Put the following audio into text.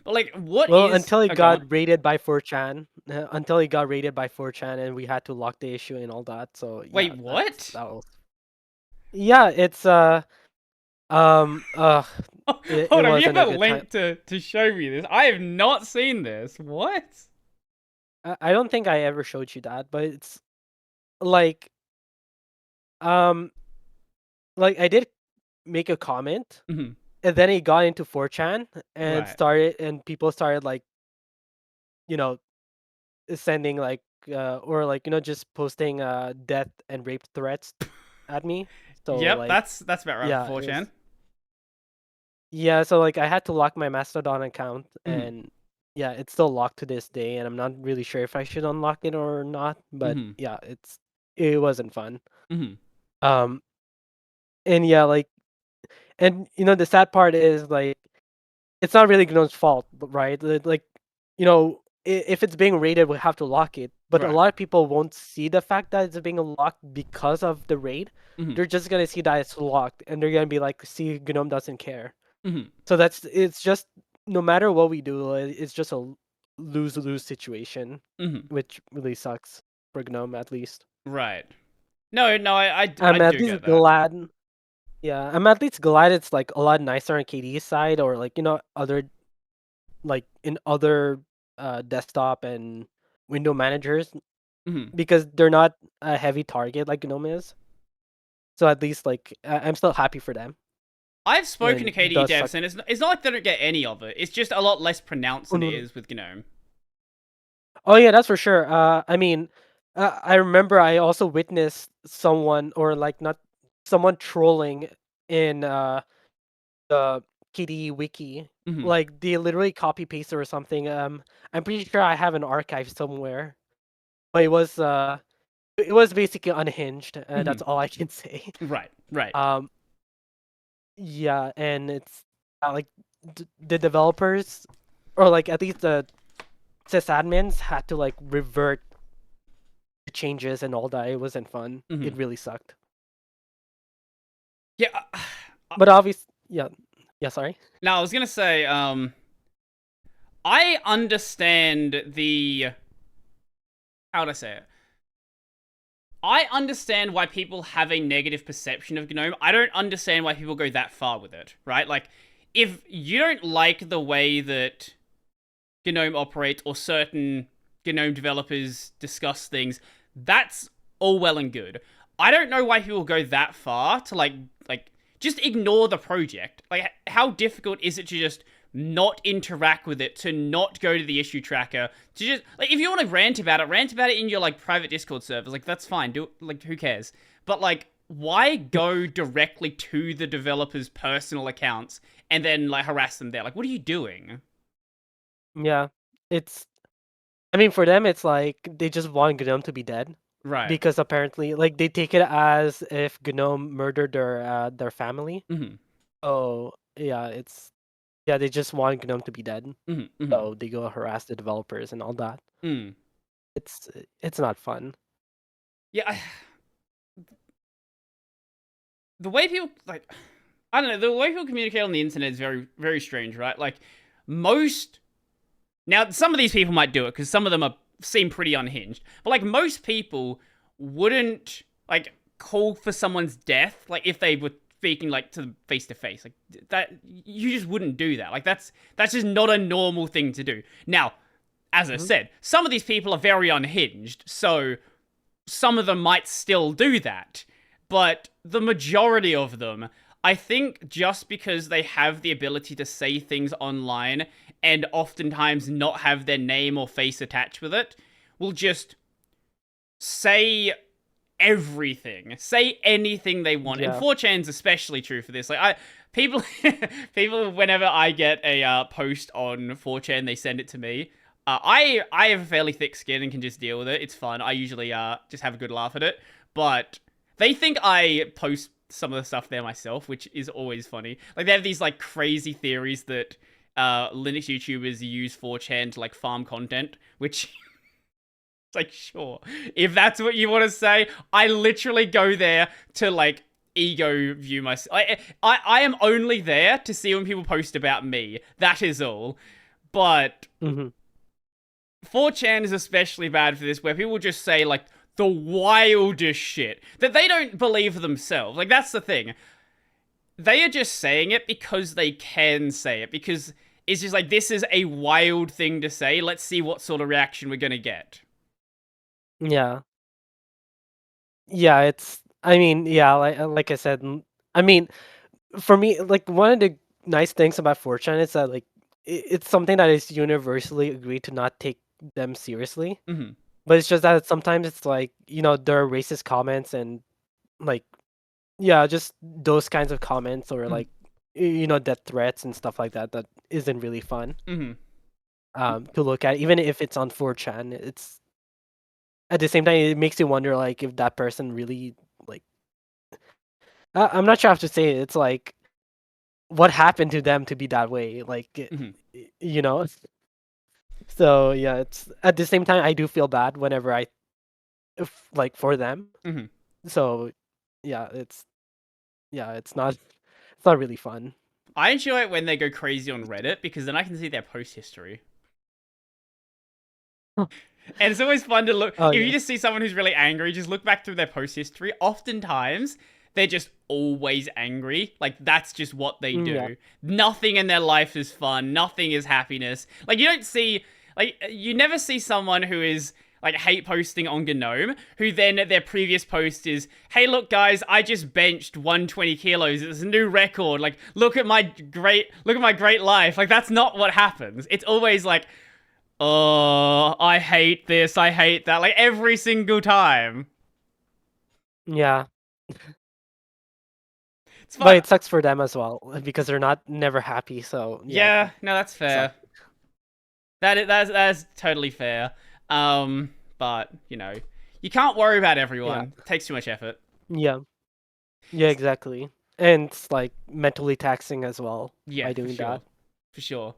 But like, what Well, is? until he Oh, go on. got raided by 4chan, until he got raided by 4chan, and we had to lock the issue and all that. So yeah, Wait, that's what? that was. Yeah, it's um uh it Hold on, you have wasn't a a good time. link to show me this. I have not seen this. What? I don't think I ever showed you that, but it's like um I did make a comment, Mhm. and then he got into 4chan and Right. started, and people started like, you know, sending like or like, just posting death and rape threats at me. So Yep, like, that's about right for yeah, 4chan. so like I had to lock my Mastodon account, Mhm. and yeah, it's still locked to this day, and I'm not really sure if I should unlock it or not, but Mhm. yeah, it wasn't fun. Mhm. Um and yeah, like, and the sad part is like it's not really Gnome's fault, right? Like, if it's being raided, we have to lock it. But a Right. lot of people won't see the fact that it's being locked because of the raid. Mhm. They're just gonna see that it's locked, and they're gonna be like, "See, Gnome doesn't care." Mhm. So it's just, no matter what we do, it's just a lose lose situation, Mhm. which really sucks for Gnome at least. Right. No, no, I I'm at do least get that. glad. Yeah, I'm at least glad it's like a lot nicer on KD's side, or like, other, like in other desktop and window managers, Mhm. because they're not a heavy target like GNOME is. So at least like I'm still happy for them. I've spoken to And it KDE does suck. devs, and it's not like they don't get any of it. It's just a lot less pronounced Oh than it no, no. is with GNOME. Oh yeah, that's for sure. I mean, I remember I also witnessed someone, or like, not someone, trolling in the KDE wiki. Mhm. Like they literally copy pasted or something. I'm pretty sure I have an archive somewhere, but it was basically unhinged. That's Mhm. all I can say. Right. Right. Um, yeah, and it's like the developers, or like at least the sysadmins, had to like revert the changes and all that. It wasn't fun. It Mhm. really sucked. Yeah. But obviously, yeah, yeah. Sorry. Now I was gonna say, I understand the how would I say it? I understand why people have a negative perception of GNOME. I don't understand why people go that far with it, right? Like, if you don't like the way that GNOME operates or certain GNOME developers discuss things, that's all well and good. I don't know why people go that far to like just ignore the project. Like, how difficult is it to just not interact with it, to not go to the issue tracker, to just like, if you want to rant about it in your like private Discord servers, like that's fine. Do, like, who cares? But like, why go directly to the developers' personal accounts and then like harass them there? Like, what are you doing? Yeah, it's. I mean, for them, it's like they just want GNOME to be dead, Right. because apparently, like, they take it as if GNOME murdered their family. Mm-hmm. Oh yeah, yeah, they just want GNOME to be dead. Mm-hmm. Mm-hmm. So they go harass the developers and all that. Mm. It's not fun. Yeah, the way people like, I don't know, the way people communicate on the internet is very, very strange, right? Like, most now, some of these people might do it because some of them seem pretty unhinged, but like most people wouldn't like call for someone's death, like if they were speaking like to face to face, like that. You just wouldn't do that. Like that's just not a normal thing to do. Now, as I Mhm. said, some of these people are very unhinged, so some of them might still do that, but the majority of them, I think, just because they have the ability to say things online and oftentimes not have their name or face attached with it, will just say everything, say anything they want. And Yeah. 4chan's especially true for this. Like, people, people, whenever I get a post on 4chan, they send it to me. I have a fairly thick skin and can just deal with it. It's fun. I usually just have a good laugh at it. But they think I post some of the stuff there myself, which is always funny. Like, they have these like crazy theories that Linux YouTubers use 4chan to like farm content, which like, sure, if that's what you want to say, I literally go there to like ego view myself. I am only there to see when people post about me. That is all. But Hmm. 4chan is especially bad for this, where people just say like the wildest shit that they don't believe themselves. Like that's the thing. They are just saying it because they can say it, because it's just like, this is a wild thing to say. Let's see what sort of reaction we're gonna get. Yeah. Yeah, it's. I mean, yeah, like I said, I mean, for me, like one of the nice things about 4chan is that like it's something that is universally agreed to not take them seriously. Mm-hmm. But it's just that sometimes it's like, there are racist comments and like, yeah, just those kinds of comments or Mm-hmm. like, death threats and stuff like that that isn't really fun Mm-hmm. to look at, even if it's on 4chan. It's at the same time it makes you wonder like if that person really like I'm not sure how to say it. It's like what happened to them to be that way, like Mm-hmm. you know. So yeah, it's at the same time I do feel bad whenever like for them. Mm-hmm. So yeah, it's not really fun. I enjoy it when they go crazy on Reddit, because then I can see their post history. And it's always fun to look. Oh If you yeah. just see someone who's really angry, just look back through their post history. Oftentimes, they're just always angry. Like, that's just what they Yeah. do. Nothing in their life is fun. Nothing is happiness. Like, you don't see. Like, you never see someone who is. Like, hate posting on gnome, who then their previous post is, hey, look, guys, I just benched 120 kilos. It's a new record. Like, look at my great life. Like, that's not what happens. It's always like, oh, I hate this, I hate that, like every single time. Yeah. It's But fun. it sucks for them as well because they're not never happy. So yeah, Yeah, no, that's sucks. fair. That's totally fair. But you can't worry about Yeah. everyone. It takes too much effort. Yeah. Yeah, exactly. And it's like mentally taxing as well Yeah, by for doing sure, that. for sure.